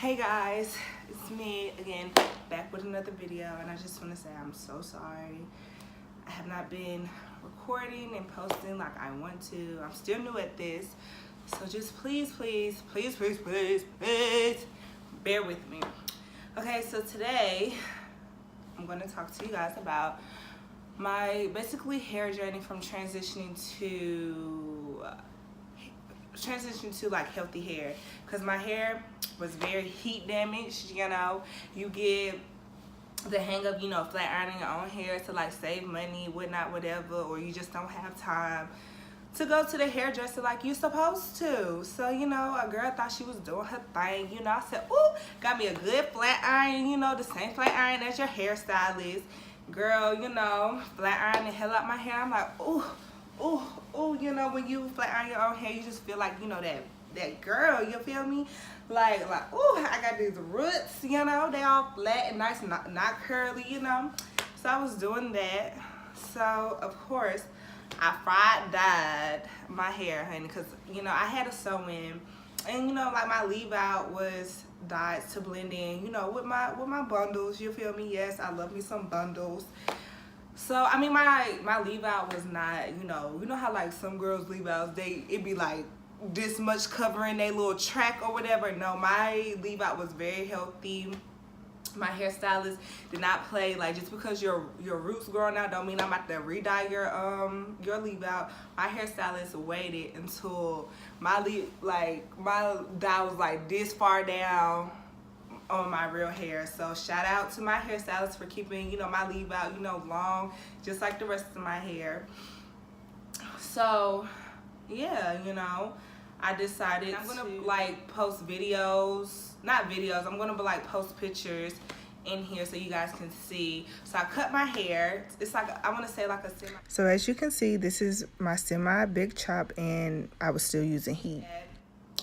Hey guys, it's me again, back with another video, and I just want to say I'm so sorry. I have not been recording and posting like I want to. I'm still new at this, so just please bear with me. Okay, so today I'm going to talk to you guys about my basically hair journey from transitioning to like healthy hair, because my hair was very heat damaged. You get the hang of flat ironing your own hair to like save money, whatnot, whatever, or you just don't have time to go to the hairdresser like you supposed to. So a girl thought she was doing her thing. I said, ooh, got me a good flat iron, the same flat iron as your hairstylist. Girl, flat iron the hell out my hair. I'm like, ooh, when you flat iron your own hair, you just feel like, that girl, you feel me? Like, ooh, I got these roots, they all flat and nice, not curly, So I was doing that. So, of course, I dyed my hair, honey, because, I had a sew-in, and, like my leave-out was dyed to blend in, with my bundles, you feel me? Yes, I love me some bundles. So, I mean, my leave-out was not, you know how, like, some girls' leave-outs, it be, like, this much covering their little track or whatever. No, my leave-out was very healthy. My hairstylist did not play. Like, just because your roots growing out don't mean I'm about to re-dye your leave-out. My hairstylist waited until my dye was, like, this far down on my real hair. So shout out to my hairstylist for keeping my leave out long, just like the rest of my hair. So yeah, I decided I'm gonna like post videos, not videos, I'm gonna like post pictures in here so you guys can see. So I cut my hair. It's like, I want to say like a semi. So as you can see, this is my semi big chop, and I was still using heat.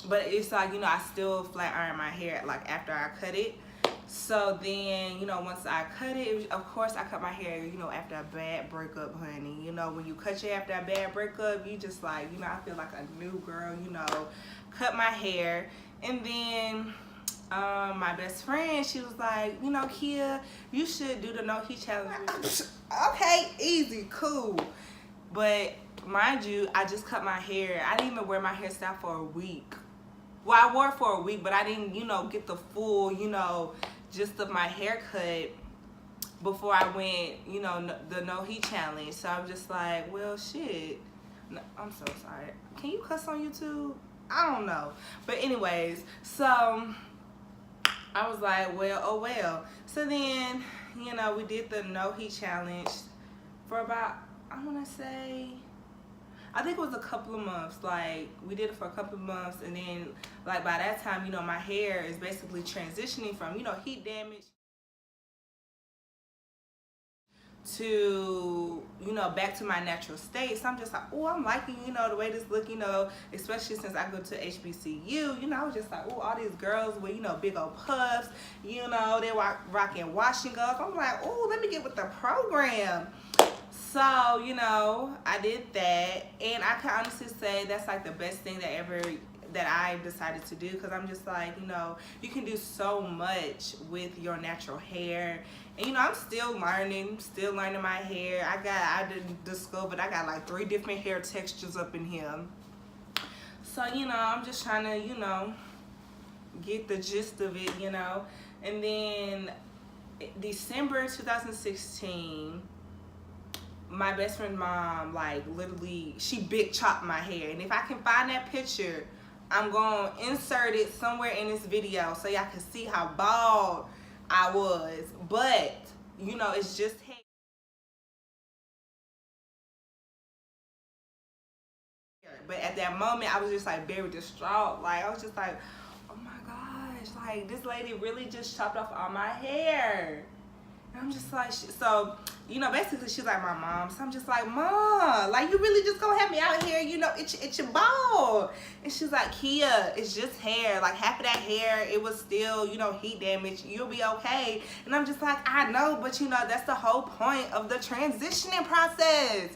But it's like, I still flat iron my hair like after I cut it. So then, once I cut it, of course I cut my hair, after a bad breakup, honey. When you cut your hair after a bad breakup, you just like, I feel like a new girl, cut my hair. And then my best friend, she was like, Kia, you should do the no heat challenge. Okay, easy, cool. But mind you, I just cut my hair. I didn't even wear my hairstyle for a week. Well, I wore it for a week, but I didn't, get the full, gist of my haircut before I went, the no heat challenge. So I'm just like, well, shit. No, I'm so sorry. Can you cuss on YouTube? I don't know. But anyways, so I was like, well, oh well. So then, we did the no heat challenge for about, I want to say, I think it was a couple of months. Like, we did it for a couple of months, and then, like, by that time, my hair is basically transitioning from, heat damage to, back to my natural state. So I'm just like, oh, I'm liking, the way this look, especially since I go to HBCU, I was just like, oh, all these girls with, big old puffs, they rocking washing up. I'm like, oh, let me get with the program. So, I did that, and I can honestly say that's like the best thing that I decided to do, because I'm just like, you can do so much with your natural hair. And I'm still learning my hair. I didn't discover, I got like 3 different hair textures up in here. So, I'm just trying to, get the gist of it, And then December 2016, my best friend's mom, like, literally, she big chopped my hair. And if I can find that picture, I'm going to insert it somewhere in this video so y'all can see how bald I was. But, it's just hair. But at that moment, I was just, like, very distraught. Like, I was just like, oh, my gosh. Like, this lady really just chopped off all my hair. And I'm just like, so, basically she's like my mom. So I'm just like, Mom, like, you really just gonna have me out here, it's your bald. And she's like, Kia, it's just hair. Like, half of that hair, it was still, heat damage. You'll be okay. And I'm just like, I know, but that's the whole point of the transitioning process.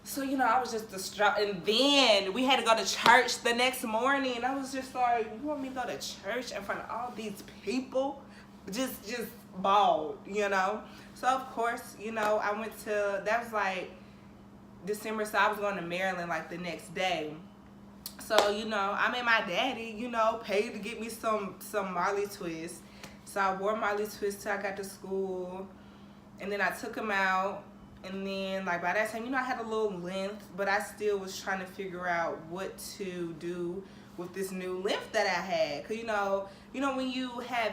So, I was just distraught. And then we had to go to church the next morning. And I was just like, you want me to go to church in front of all these people? Just bawled. So, of course, I went to, that was like December. So, I was going to Maryland like the next day. So, I made my daddy, paid to get me some Marley twists. So, I wore Marley twists till I got to school. And then I took them out. And then, like, by that time, I had a little length, but I still was trying to figure out what to do with this new length that I had. Because, when you have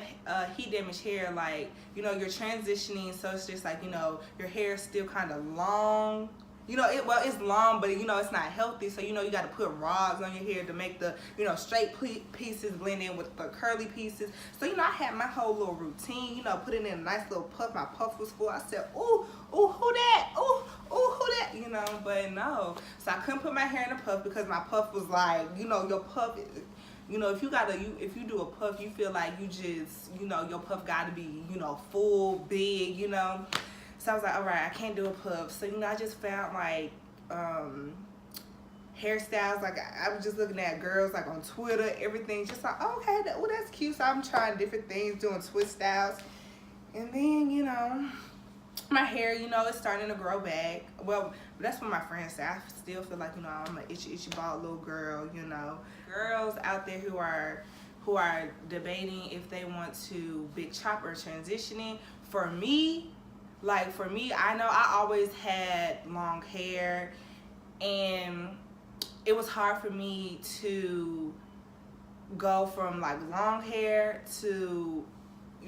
heat damaged hair, like, you're transitioning, so it's just like, your hair is still kind of long. It's long, but, it's not healthy. So, you got to put rods on your hair to make the, straight pieces blend in with the curly pieces. So, I had my whole little routine, put it in a nice little puff. My puff was full. I said, ooh, who that? Ooh, who that? But no. So, I couldn't put my hair in a puff because my puff was like, your puff, if you do a puff, you feel like you just, your puff got to be, full, big, So I was like, all right, I can't do a puff. So, I just found like hairstyles. Like I was just looking at girls like on Twitter, everything. Just like, oh, okay, that's cute. So I'm trying different things, doing twist styles. And then, my hair, it's starting to grow back. Well, that's what my friends say. I still feel like, I'm an itchy bald little girl, Girls out there who are debating if they want to big chop or transitioning. For me, I know I always had long hair, and it was hard for me to go from like long hair to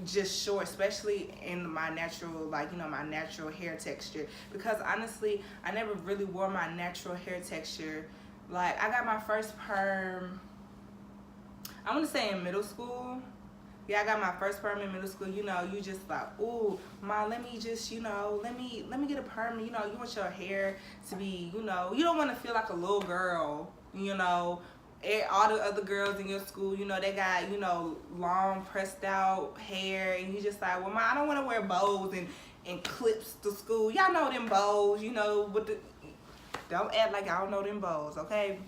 just short, especially in my natural, my natural hair texture. Because honestly, I never really wore my natural hair texture. Like, I got my first perm, I want to say in middle school. Yeah, I got my first perm in middle school. You just like, ooh, Ma, let me just, let me get a perm. You want your hair to be, you don't want to feel like a little girl, all the other girls in your school, they got, long pressed out hair, and you just like, well, Ma, I don't want to wear bows and clips to school. Y'all know them bows, with the, don't act like I don't know them bows, okay?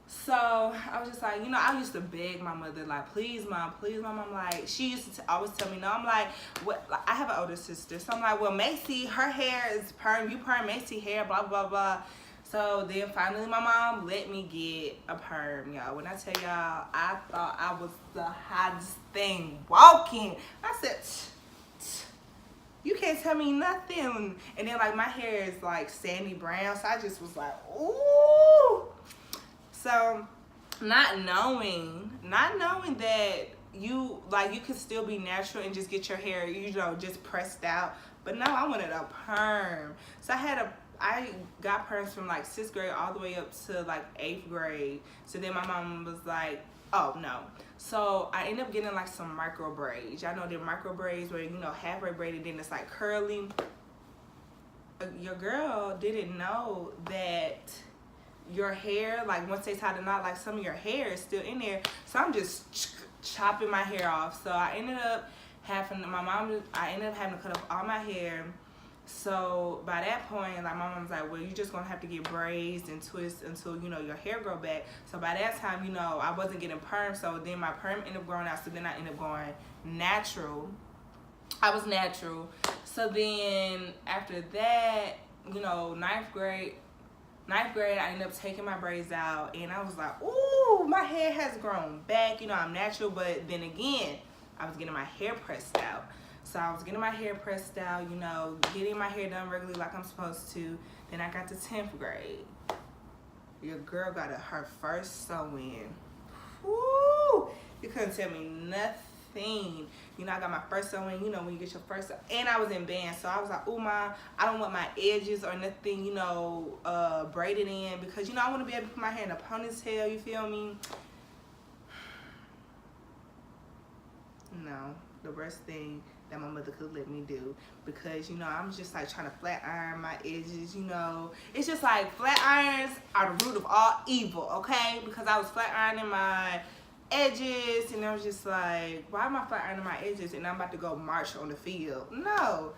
So I was just like, I used to beg my mother, like, please, Mom. I'm like, she used to always tell me no. I'm like, what? Like, I have an older sister, so I'm like, well, Macy, her hair is perm, you perm Macy hair, blah blah blah. So then finally, my mom let me get a perm, y'all. When I tell y'all, I thought I was the hottest thing walking. I said, you can't tell me nothing. And then like my hair is like sandy brown, so I just was like, ooh. So, not knowing that you could still be natural and just get your hair, just pressed out. But no, I wanted a perm. So I got perms from like 6th grade all the way up to like 8th grade. So then my mom was like, oh no. So I ended up getting like some micro braids. Y'all know the micro braids where, halfway braided, then it's like curly. Your girl didn't know that your hair, like once they tie the knot, like some of your hair is still in there. So I'm just chopping my hair off. So I ended up having to cut off all my hair. So by that point, like my mom was like, well, you're just gonna have to get braids and twists until your hair grow back. So by that time, I wasn't getting perm. So then my perm ended up growing out. So then I ended up going natural. I was natural. So then after that, ninth grade, I ended up taking my braids out, and I was like, ooh, my hair has grown back. I'm natural, but then again, I was getting my hair pressed out. So I was getting my hair pressed out, getting my hair done regularly like I'm supposed to. Then I got to 10th grade. Your girl got her first sew-in. Woo! You couldn't tell me nothing. I got my first sew-in, when you get your first, and I was in band, so I was like, oh, Ma, I don't want my edges or nothing, braided in, because, I want to be able to put my hair in a ponytail, you feel me? No, the worst thing that my mother could let me do, because, I'm just, like, trying to flat iron my edges, It's just, like, flat irons are the root of all evil, okay? Because I was flat ironing my edges, and I was just like, why am I flat ironing my edges and I'm about to go march on the field? No.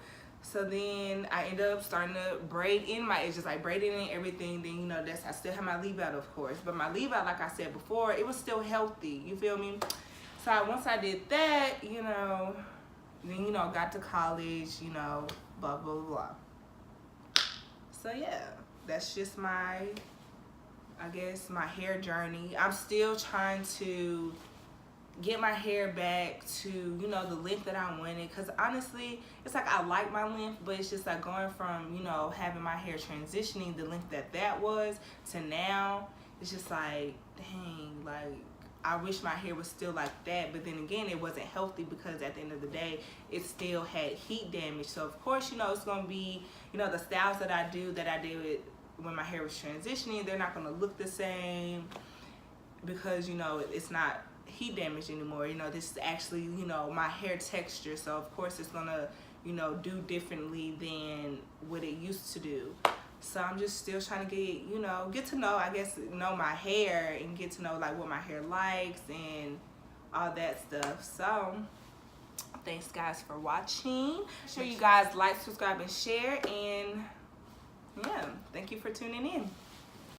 So then I ended up starting to braid in my edges, like braiding in everything. Then, you know, I still have my leave out, of course. But my leave out, like I said before, it was still healthy. You feel me? So once I did that, you know, then, you know, got to college, you know, blah, blah, blah. So yeah, that's just my, I guess, my hair journey. I'm still trying to get my hair back to, you know, the length that I wanted, because honestly it's like I like my length, but it's just like going from, you know, having my hair transitioning the length that was to now, it's just like, dang, like I wish my hair was still like that. But then again, it wasn't healthy, because at the end of the day it still had heat damage. So of course, you know, it's gonna be, you know, the styles that I did when my hair was transitioning, they're not gonna look the same, because, you know, it's not heat damage anymore. You know, this is actually, you know, my hair texture. So of course it's gonna, you know, do differently than what it used to do. So I'm just still trying to get to know, I guess, know my hair, and get to know like what my hair likes and all that stuff. So thanks guys for watching. Make sure you guys like, subscribe, and share, and yeah, thank you for tuning in.